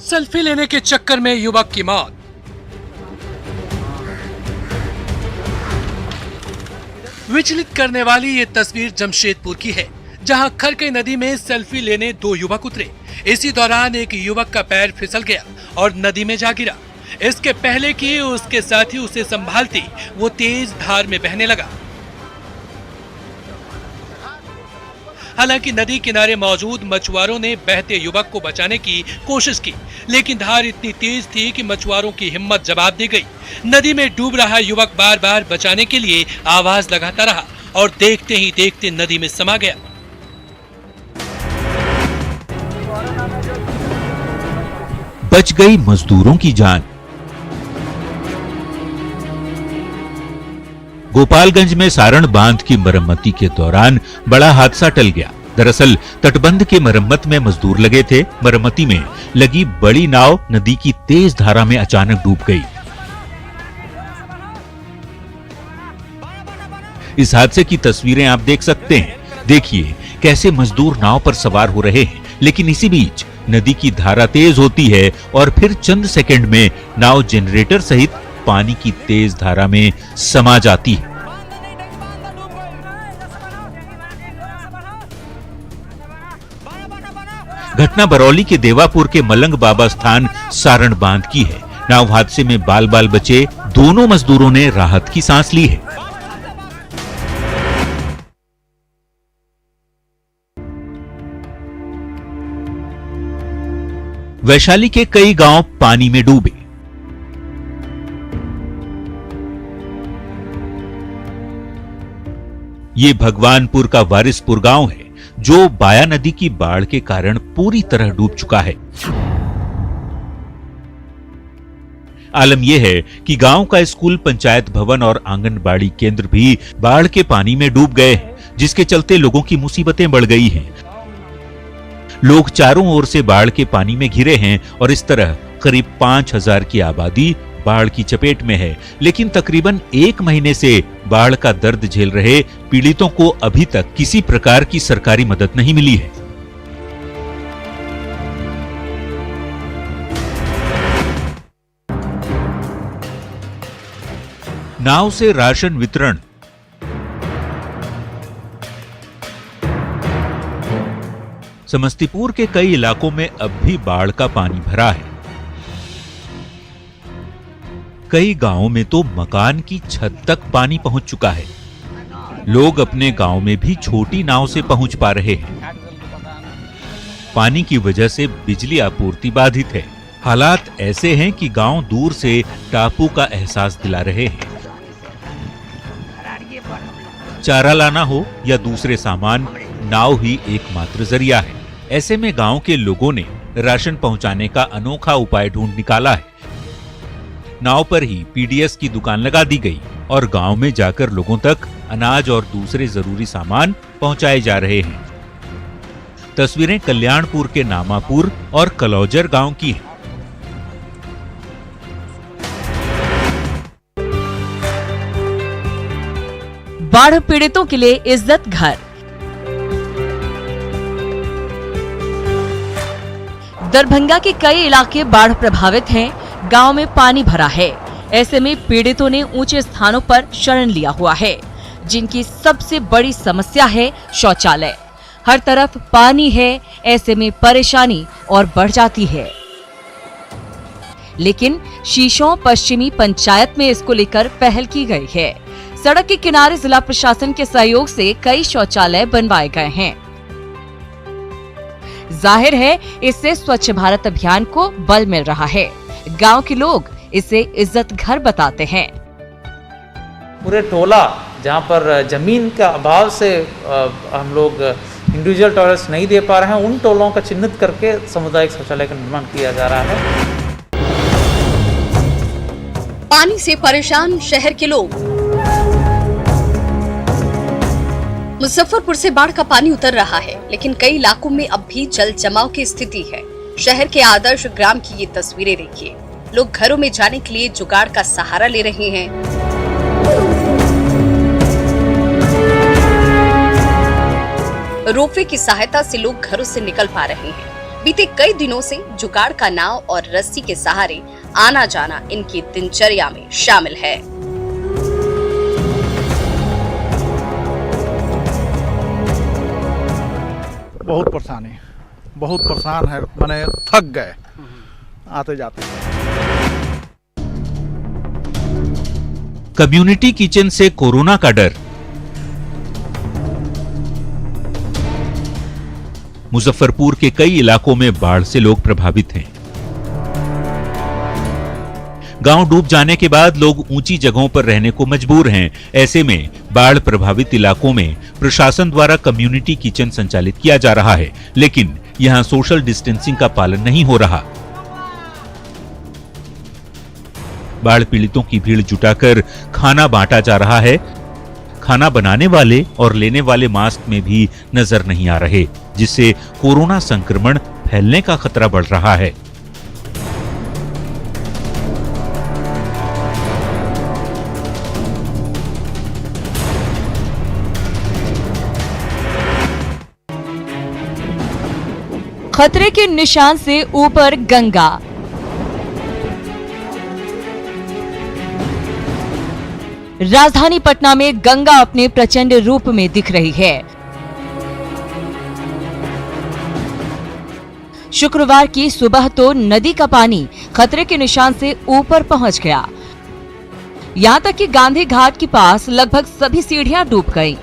Selfie लेने के चक्कर में युवक की मौत। विचलित करने वाली ये तस्वीर जमशेदपुर की है, जहां खरकई नदी में सेल्फी लेने दो युवक उतरे। इसी दौरान एक युवक का पैर फिसल गया और नदी में जा गिरा। इसके पहले कि उसके साथी उसे संभालती, वो तेज धार में बहने लगा। हालांकि नदी किनारे मौजूद मछुआरों ने बहते युवक को बचाने की कोशिश की, लेकिन धार इतनी तेज थी कि मछुआरों की हिम्मत जवाब दे गई। नदी में डूब रहा युवक बार बार बचाने के लिए आवाज लगाता रहा और देखते ही देखते नदी में समा गया। बच गई मजदूरों की जान। गोपालगंज में सारण बांध की मरम्मती के दौरान बड़ा हादसा टल गया। दरअसल तटबंध के मरम्मत में मजदूर लगे थे। मरम्मती में लगी बड़ी नाव नदी की तेज धारा में अचानक डूब गई। इस हादसे की तस्वीरें आप देख सकते हैं। देखिए कैसे मजदूर नाव पर सवार हो रहे हैं, लेकिन इसी बीच नदी की धारा तेज होती है और फिर चंद सेकंड में नाव जनरेटर सहित पानी की तेज धारा में समा जाती है। घटना बरौली के देवापुर के मलंग बाबा स्थान सारण बांध की है। नाव हादसे में बाल बाल बचे दोनों मजदूरों ने राहत की सांस ली है। वैशाली के कई गांव पानी में डूबे। ये भगवानपुर का वारिसपुर गांव है, जो बाया नदी की बाढ़ के कारण पूरी तरह डूब चुका है। आलम यह है कि गांव का स्कूल, पंचायत भवन और आंगनबाड़ी केंद्र भी बाढ़ के पानी में डूब गए हैं, जिसके चलते लोगों की मुसीबतें बढ़ गई हैं। लोग चारों ओर से बाढ़ के पानी में घिरे हैं और इस तरह करीब 5000 की आबादी बाढ़ की चपेट में है। लेकिन तकरीबन 1 महीने से बाढ़ का दर्द झेल रहे पीड़ितों को अभी तक किसी प्रकार की सरकारी मदद नहीं मिली है। नाव से राशन वितरण। समस्तीपुर के कई इलाकों में अब भी बाढ़ का पानी भरा है। कई गांवों में तो मकान की छत तक पानी पहुंच चुका है। लोग अपने गांव में भी छोटी नाव से पहुंच पा रहे हैं। पानी की वजह से बिजली आपूर्ति बाधित है। हालात ऐसे हैं कि गांव दूर से टापू का एहसास दिला रहे हैं। चारा लाना हो या दूसरे सामान, नाव ही एकमात्र जरिया है। ऐसे में गांव के लोगों ने राशन पहुंचाने का अनोखा उपाय ढूंढ निकाला है। नाव पर ही पीडीएस की दुकान लगा दी गई और गांव में जाकर लोगों तक अनाज और दूसरे जरूरी सामान पहुंचाए जा रहे हैं। तस्वीरें कल्याणपुर के नामापुर और कलौजर गांव की हैं। बाढ़ पीड़ितों के लिए इज्जत घर। दरभंगा के कई इलाके बाढ़ प्रभावित हैं। गांव में पानी भरा है। ऐसे में पीड़ितों ने ऊंचे स्थानों पर शरण लिया हुआ है, जिनकी सबसे बड़ी समस्या है शौचालय। हर तरफ पानी है, ऐसे में परेशानी और बढ़ जाती है। लेकिन शीशों पश्चिमी पंचायत में इसको लेकर पहल की गई है। सड़क के किनारे जिला प्रशासन के सहयोग से कई शौचालय बनवाए गए हैं। जाहिर है इससे स्वच्छ भारत अभियान को बल मिल रहा है। गांव के लोग इसे इज्जत घर बताते हैं। पूरे टोला जहां पर जमीन का अभाव से हम लोग इंडिविजुअल टॉयलेट्स नहीं दे पा रहे हैं, उन टोलों का चिन्हित करके सामुदायिक शौचालय का निर्माण किया जा रहा है। पानी से परेशान शहर के लोग। मुजफ्फरपुर से बाढ़ का पानी उतर रहा है, लेकिन कई इलाकों में अब भी जल जमाव की स्थिति है। शहर के आदर्श ग्राम की ये तस्वीरें देखिए। लोग घरों में जाने के लिए जुगाड़ का सहारा ले रहे हैं। रोपवे की सहायता से लोग घरों से निकल पा रहे हैं। बीते कई दिनों से जुगाड़ का नाव और रस्सी के सहारे आना जाना इनकी दिनचर्या में शामिल है। बहुत परेशान है, माने थक गए आते जाते। कम्युनिटी किचन से कोरोना का डर। मुजफ्फरपुर के कई इलाकों में बाढ़ से लोग प्रभावित हैं। गांव डूब जाने के बाद लोग ऊंची जगहों पर रहने को मजबूर हैं। ऐसे में बाढ़ प्रभावित इलाकों में प्रशासन द्वारा कम्युनिटी किचन संचालित किया जा रहा है, लेकिन यहां सोशल डिस्टेंसिंग का पालन नहीं हो रहा। बाढ़ पीड़ितों की भीड़ जुटाकर खाना बांटा जा रहा है। खाना बनाने वाले और लेने वाले मास्क में भी नजर नहीं आ रहे, जिससे कोरोना संक्रमण फैलने का खतरा बढ़ रहा है। खतरे के निशान से ऊपर गंगा। राजधानी पटना में गंगा अपने प्रचंड रूप में दिख रही है। शुक्रवार की सुबह तो नदी का पानी खतरे के निशान से ऊपर पहुंच गया। यहां तक कि गांधी घाट के पास लगभग सभी सीढ़ियां डूब गईं।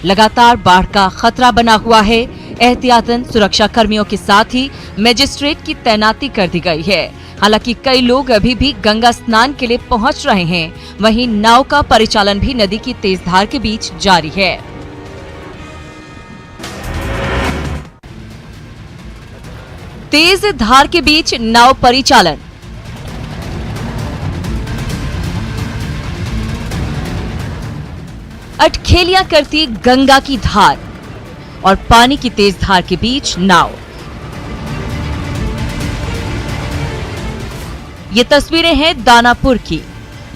लगातार बाढ़ का खतरा बना हुआ है। एहतियातन सुरक्षा कर्मियों के साथ ही मजिस्ट्रेट की तैनाती कर दी गई है। हालांकि कई लोग अभी भी गंगा स्नान के लिए पहुंच रहे हैं। वहीं नाव का परिचालन भी नदी की तेज धार के बीच जारी है। तेज धार के बीच नाव परिचालन। अटखेलियां करती गंगा की धार और पानी की तेज धार के बीच नाव। ये तस्वीरें हैं दानापुर की,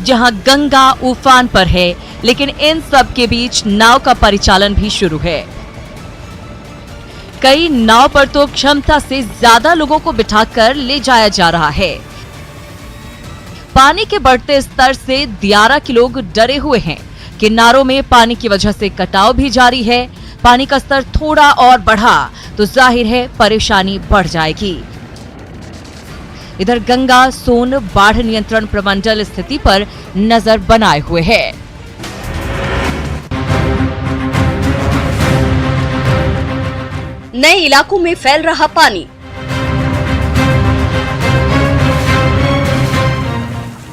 जहां गंगा उफान पर है, लेकिन इन सब के बीच नाव का परिचालन भी शुरू है। कई नाव पर तो क्षमता से ज्यादा लोगों को बिठाकर ले जाया जा रहा है। पानी के बढ़ते स्तर से दियारा के लोग डरे हुए हैं। किनारों में पानी की वजह से कटाव भी जारी है। पानी का स्तर थोड़ा और बढ़ा तो जाहिर है परेशानी बढ़ जाएगी। इधर गंगा सोन बाढ़ नियंत्रण प्रमंडल स्थिति पर नजर बनाए हुए है। नए इलाकों में फैल रहा पानी।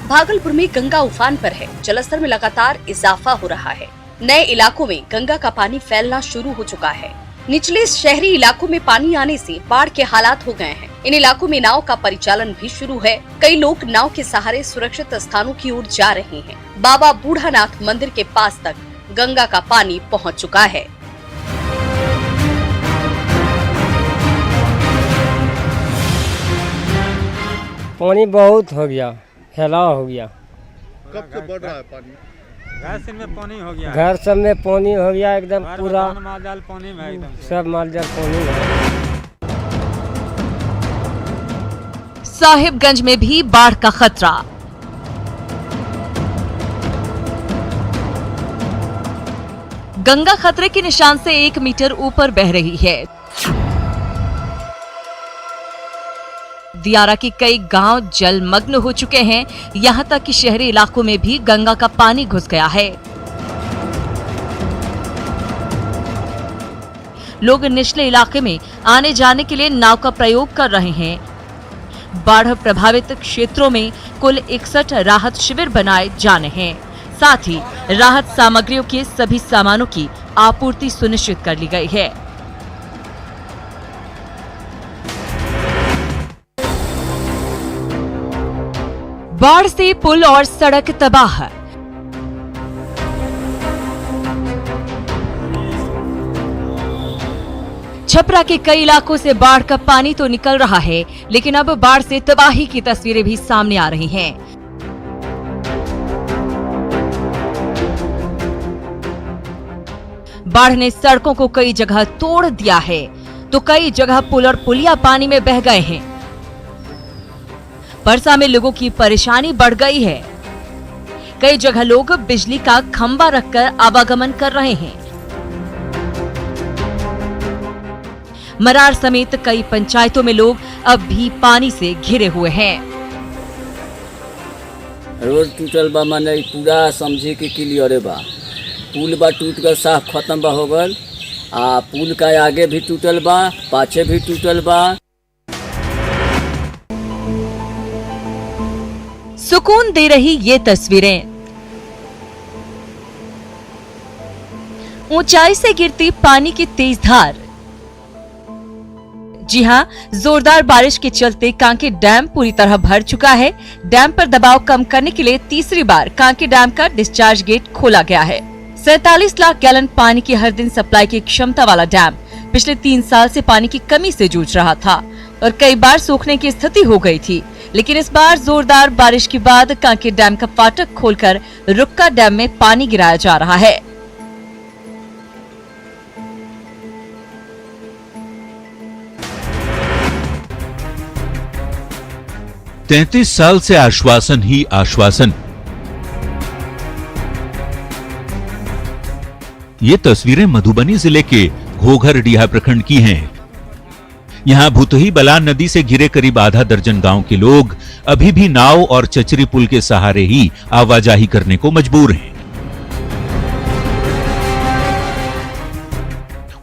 भागलपुर में गंगा उफान पर है। जलस्तर में लगातार इजाफा हो रहा है। नए इलाकों में गंगा का पानी फैलना शुरू हो चुका है। निचले शहरी इलाकों में पानी आने से बाढ़ के हालात हो गए हैं। इन इलाकों में नाव का परिचालन भी शुरू है। कई लोग नाव के सहारे सुरक्षित स्थानों की ओर जा रहे हैं। बाबा बूढ़ानाथ मंदिर के पास तक गंगा का पानी पहुंच चुका है। पानी बहुत हो गया, फैलाव हो गया। कब से बढ़ रहा है पानी? घर सब में पानी हो गया। घर सब में पानी हो गया, एकदम पूरा मालजाल पानी में एकदम सब मालजाल पानी में। साहिबगंज में भी बाढ़ का खतरा। गंगा खतरे के निशान से 1 मीटर ऊपर बह रही है। दियारा के कई गांव जलमग्न हो चुके हैं। यहां तक कि शहरी इलाकों में भी गंगा का पानी घुस गया है। लोग निचले इलाके में आने जाने के लिए नाव का प्रयोग कर रहे हैं। बाढ़ प्रभावित क्षेत्रों में कुल 61 राहत शिविर बनाए जाने हैं। साथ ही राहत सामग्रियों के सभी सामानों की आपूर्ति सुनिश्चित कर ली गई है। बाढ़ से पुल और सड़क तबाह। छपरा के कई इलाकों से बाढ़ का पानी तो निकल रहा है, लेकिन अब बाढ़ से तबाही की तस्वीरें भी सामने आ रही हैं। बाढ़ ने सड़कों को कई जगह तोड़ दिया है तो कई जगह पुल और पुलिया पानी में बह गए हैं। परसा में लोगों की परेशानी बढ़ गई है। कई जगह लोग बिजली का खंभा रखकर आवागमन कर रहे हैं। मरार समेत कई पंचायतों में लोग अब भी पानी से घिरे हुए हैं। रोड टूटल बा, माने पूरा समझे के क्लियर बा। पुल बा टूट कर साफ खत्म बा हो गल। पुल का आगे भी टूटल बा, पाछे भी टूटल बा। सुकून दे रही ये तस्वीरें ऊंचाई से गिरती पानी की तेज धार। जी हां, जोरदार बारिश के चलते कांके डैम पूरी तरह भर चुका है। डैम पर दबाव कम करने के लिए तीसरी बार कांके डैम का डिस्चार्ज गेट खोला गया है। 47 लाख गैलन पानी की हर दिन सप्लाई की क्षमता वाला डैम पिछले 3 साल से पानी की कमी से जूझ रहा था और कई बार सूखने की स्थिति हो गई थी। लेकिन इस बार जोरदार बारिश के बाद कांके डैम का फाटक खोलकर रुक्का डैम में पानी गिराया जा रहा है। तैंतीस साल से आश्वासन ही आश्वासन। ये तस्वीरें मधुबनी जिले के घोघरडीहा प्रखंड की हैं। यहां भुतही बलान नदी से घिरे करीब आधा दर्जन गांव के लोग अभी भी नाव और चचरी पुल के सहारे ही आवाजाही करने को मजबूर हैं।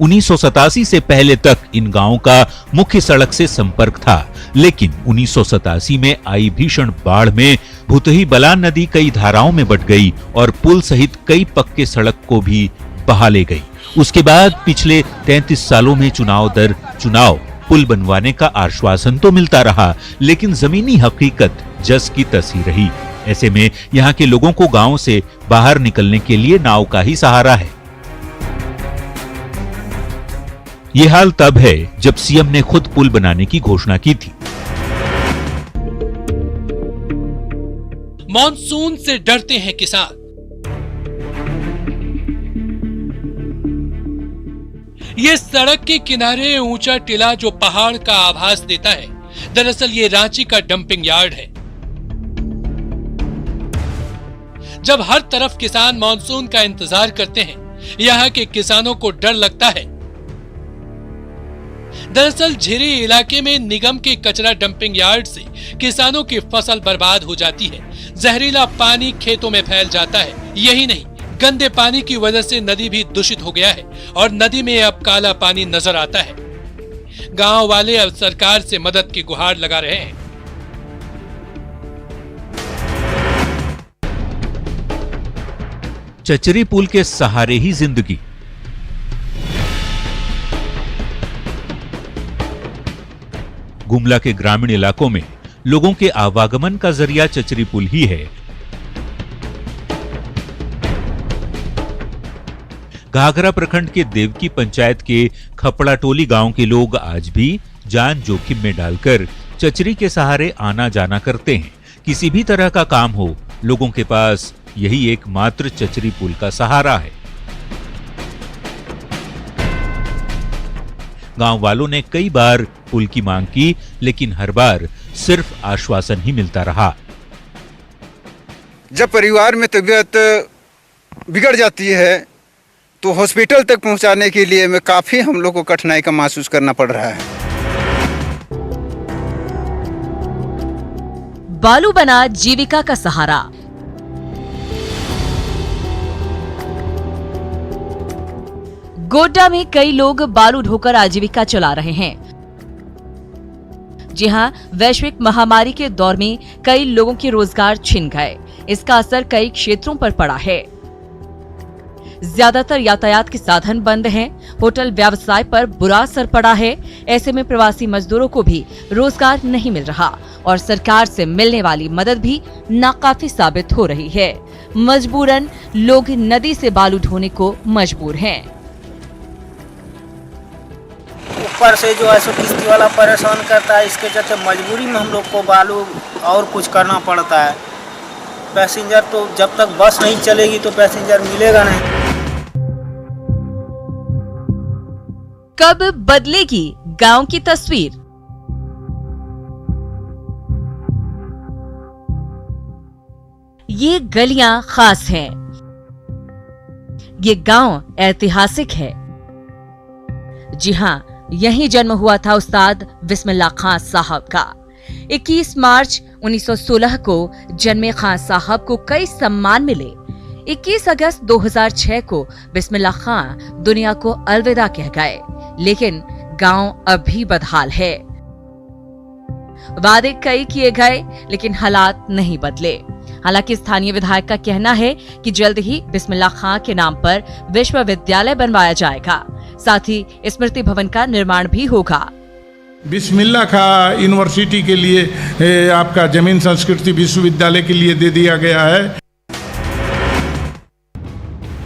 1987 से पहले तक इन गांवों का मुख्य सड़क से संपर्क था, लेकिन 1987 में आई भीषण बाढ़ में भुतही बलान नदी कई धाराओं में बट गई और पुल सहित कई पक्के सड़क को भी बहा ले गई। उसके बाद पिछले 33 सालों में चुनाव दर चुनाव पुल बनवाने का आश्वासन तो मिलता रहा, लेकिन जमीनी हकीकत जस की तस ही रही। ऐसे में यहाँ के लोगों को गांव से बाहर निकलने के लिए नाव का ही सहारा है। ये हाल तब है जब सीएम ने खुद पुल बनाने की घोषणा की थी। मॉनसून से डरते हैं किसान। ये सड़क के किनारे ऊंचा टीला जो पहाड़ का आभास देता है, दरअसल ये रांची का डंपिंग यार्ड है। जब हर तरफ किसान मॉनसून का इंतजार करते हैं, यहाँ के किसानों को डर लगता है। दरअसल झिरी इलाके में निगम के कचरा डंपिंग यार्ड से किसानों की फसल बर्बाद हो जाती है। जहरीला पानी खेतों में फैल जाता है। यही नहीं, गंदे पानी की वजह से नदी भी दूषित हो गया है और नदी में अब काला पानी नजर आता है। गांव वाले अब सरकार से मदद की गुहार लगा रहे हैं। चचरी पुल के सहारे ही जिंदगी। गुमला के ग्रामीण इलाकों में लोगों के आवागमन का जरिया चचरी पुल ही है। घाघरा प्रखंड के देवकी पंचायत के खपड़ाटोली गांव के लोग आज भी जान जोखिम में डालकर चचरी के सहारे आना जाना करते हैं। किसी भी तरह का काम हो, लोगों के पास यही एकमात्र चचरी पुल का सहारा है। गांव वालों ने कई बार पुल की मांग की, लेकिन हर बार सिर्फ आश्वासन ही मिलता रहा। जब परिवार में तबीयत बिगड़ जाती है तो हॉस्पिटल तक पहुंचाने के लिए में काफी हम लोग को कठिनाई का महसूस करना पड़ रहा है। बालू बना जीविका का सहारा। गोड्डा में कई लोग बालू ढोकर आजीविका चला रहे हैं। जी हां, वैश्विक महामारी के दौर में कई लोगों के रोजगार छिन गए। इसका असर कई क्षेत्रों पर पड़ा है। ज्यादातर यातायात के साधन बंद हैं। होटल व्यवसाय पर बुरा असर पड़ा है। ऐसे में प्रवासी मजदूरों को भी रोजगार नहीं मिल रहा और सरकार से मिलने वाली मदद भी नाकाफी साबित हो रही है। मजबूरन लोग नदी से बालू ढोने को मजबूर हैं। ऊपर से जो है सो किश्ती वाला परेशान करता है, इसके चलते मजबूरी में हम लोग को बालू और कुछ करना पड़ता है। पैसेंजर तो जब तक बस नहीं चलेगी तो पैसेंजर मिलेगा नहीं। कब बदलेगी गांव की तस्वीर? ये गलियां खास हैं। ये गांव ऐतिहासिक है। जी हां, यहीं जन्म हुआ था उस्ताद बिस्मिल्लाह खां साहब का। 21 मार्च 1916 को जन्मे खां साहब को कई सम्मान मिले। 21 अगस्त 2006 को बिस्मिल्लाह खां दुनिया को अलविदा कह गए, लेकिन गांव अभी बदहाल है। वादे कई किए गए, लेकिन हालात नहीं बदले। हालांकि स्थानीय विधायक का कहना है कि जल्द ही बिस्मिल्लाह खां के नाम पर विश्वविद्यालय बनवाया जाएगा, साथ ही स्मृति भवन का निर्माण भी होगा। बिस्मिल्लाह खां यूनिवर्सिटी के लिए आपका जमीन संस्कृति विश्वविद्यालय के लिए दे दिया गया है।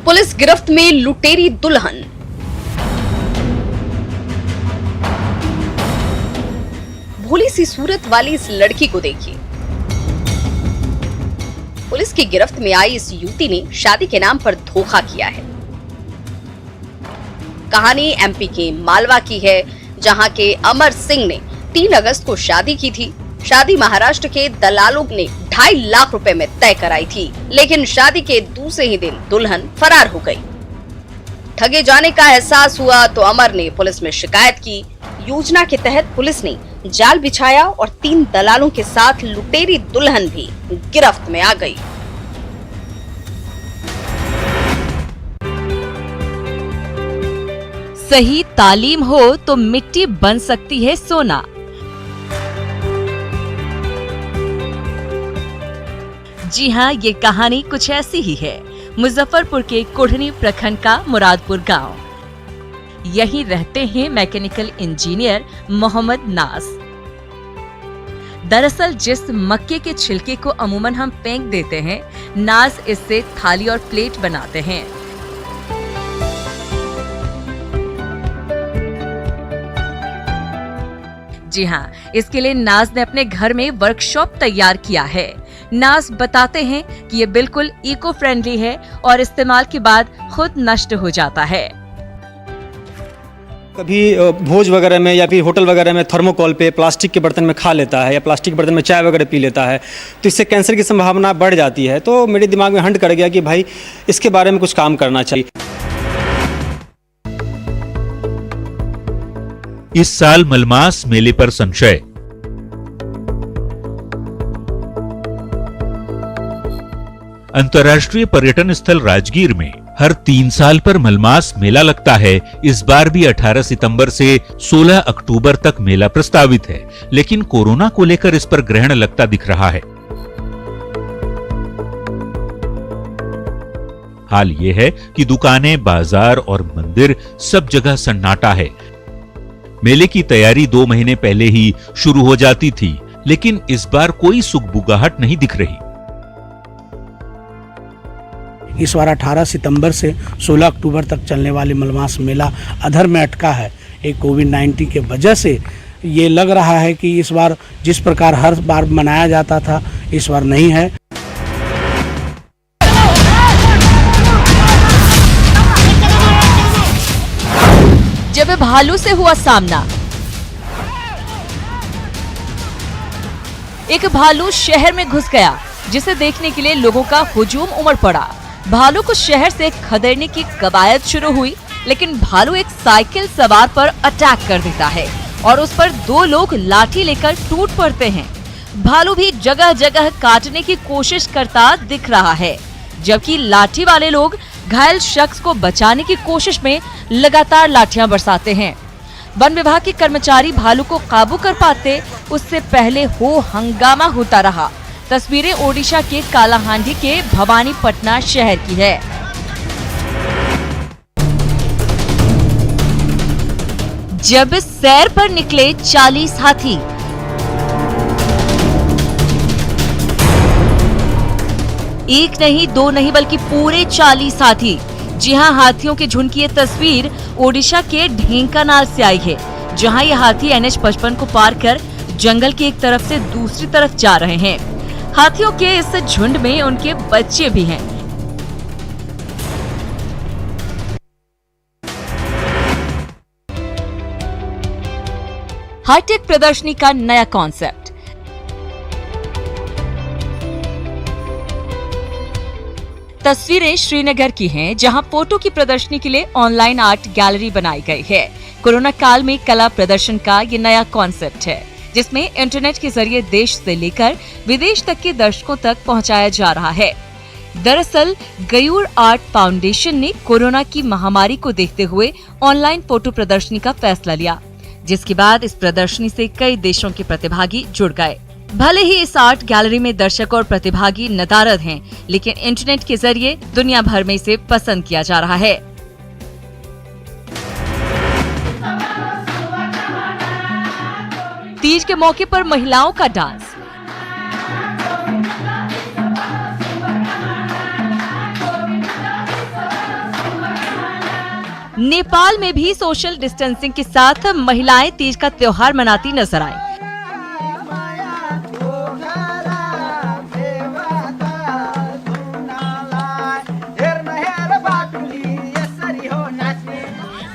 पुलिस गिरफ्त में लुटेरी दुल्हन। भोली सी सूरत वाली इस लड़की को देखिए। पुलिस की गिरफ्त में आई इस युवती ने शादी के नाम पर धोखा किया है। कहानी एमपी के मालवा की है, जहां के अमर सिंह ने 3 अगस्त को शादी की थी। शादी महाराष्ट्र के दलालों ने 2.5 लाख रुपए में तय कराई थी, लेकिन शादी के दूसरे ही दिन दुल्हन फरार हो गई। ठगे जाने का एहसास हुआ तो अमर ने पुलिस में शिकायत की। योजना के तहत पुलिस ने जाल बिछाया और 3 दलालों के साथ लुटेरी दुल्हन भी गिरफ्त में आ गई। सही तालीम हो तो मिट्टी बन सकती है सोना। जी हां, ये कहानी कुछ ऐसी ही है। मुजफ्फरपुर के कुढ़नी प्रखंड का मुरादपुर गांव। यहीं रहते हैं मैकेनिकल इंजीनियर मोहम्मद नाज। दरअसल जिस मक्के के छिलके को अमूमन हम फेंक देते हैं, नाज इससे थाली और प्लेट बनाते हैं। जी हाँ, इसके लिए नाज ने अपने घर में वर्कशॉप तैयार किया है। नाज बताते हैं कि ये बिल्कुल इको फ्रेंडली है और इस्तेमाल के बाद खुद नष्ट हो जाता है। कभी भोज वगैरह में या फिर होटल वगैरह में थर्मोकॉल पे प्लास्टिक के बर्तन में खा लेता है या प्लास्टिक के बर्तन में चाय वगैरह पी लेता है, तो इससे कैंसर की संभावना बढ़ जाती है। तो मेरे दिमाग में हंट कर गया कि भाई इसके बारे में कुछ काम करना चाहिए। इस साल मलमास मेले पर संशय। अंतर्राष्ट्रीय पर्यटन स्थल राजगीर में हर 3 साल पर मलमास मेला लगता है। इस बार भी 18 सितंबर से 16 अक्टूबर तक मेला प्रस्तावित है, लेकिन कोरोना को लेकर इस पर ग्रहण लगता दिख रहा है। हाल ये है कि दुकानें, बाजार और मंदिर सब जगह सन्नाटा है। मेले की तैयारी 2 महीने पहले ही शुरू हो जाती थी, लेकिन इस बार कोई सुगबुगाहट नहीं दिख रही। इस बार 18 सितंबर से 16 अक्टूबर तक चलने वाली मलमास मेला अधर में अटका है। एक कोविड-19 के वजह से ये लग रहा है कि इस बार जिस प्रकार हर बार मनाया जाता था, इस बार नहीं है। जब भालू से हुआ सामना। एक भालू शहर में घुस गया, जिसे देखने के लिए लोगों का हुजूम उमड़ पड़ा। भालू को शहर से खदेड़ने की कवायद शुरू हुई, लेकिन भालू एक साइकिल सवार पर अटैक कर देता है और उस पर 2 लोग लाठी लेकर टूट पड़ते हैं। भालू भी जगह जगह काटने की कोशिश करता दिख रहा है, जबकि लाठी वाले लोग घायल शख्स को बचाने की कोशिश में लगातार लाठियां बरसाते हैं। वन विभाग के कर्मचारी भालू को काबू कर पाते उससे पहले हो हंगामा होता रहा। तस्वीरें ओडिशा के कालाहांडी के भवानीपटना शहर की है। जब सैर पर निकले 40 हाथी। एक नहीं, 2 नहीं, बल्कि पूरे 40 हाथी। जी हां, हाथियों के झुंड की ये तस्वीर ओडिशा के ढेंकानाल से आई है, जहां ये हाथी NH 55 को पार कर जंगल की एक तरफ से दूसरी तरफ जा रहे हैं। हाथियों के इस झुंड में उनके बच्चे भी हैं। हाईटेक प्रदर्शनी का नया कॉन्सेप्ट। तस्वीरें श्रीनगर की हैं, जहां फोटो की प्रदर्शनी के लिए ऑनलाइन आर्ट गैलरी बनाई गई है। कोरोना काल में कला प्रदर्शन का ये नया कॉन्सेप्ट है, जिसमें इंटरनेट के जरिए देश से लेकर विदेश तक के दर्शकों तक पहुंचाया जा रहा है। दरअसल गयूर आर्ट फाउंडेशन ने कोरोना की महामारी को देखते हुए ऑनलाइन फोटो प्रदर्शनी का फैसला लिया, जिसके बाद इस प्रदर्शनी से कई देशों के प्रतिभागी जुड़ गए। भले ही इस आर्ट गैलरी में दर्शक और प्रतिभागी नदारद हैं, लेकिन इंटरनेट के जरिए दुनिया भर में इसे पसंद किया जा रहा है। तीज के मौके पर महिलाओं का डांस। नेपाल में भी सोशल डिस्टेंसिंग के साथ महिलाएं तीज का त्योहार मनाती नजर आई।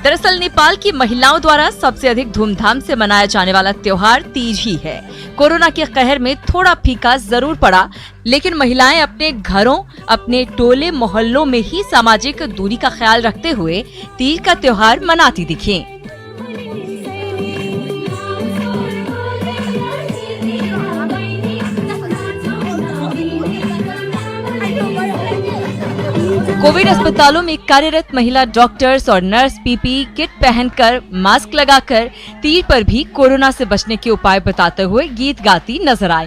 दरअसल नेपाल की महिलाओं द्वारा सबसे अधिक धूमधाम से मनाया जाने वाला त्योहार तीज ही है। कोरोना के कहर में थोड़ा फीका जरूर पड़ा, लेकिन महिलाएं अपने घरों, अपने टोले मोहल्लों में ही सामाजिक दूरी का ख्याल रखते हुए तीज का त्योहार मनाती दिखीं। कोविड अस्पतालों में कार्यरत महिला डॉक्टर्स और नर्स पीपीई किट पहनकर, मास्क लगाकर तीज पर भी कोरोना से बचने के उपाय बताते हुए गीत गाती नजर आई।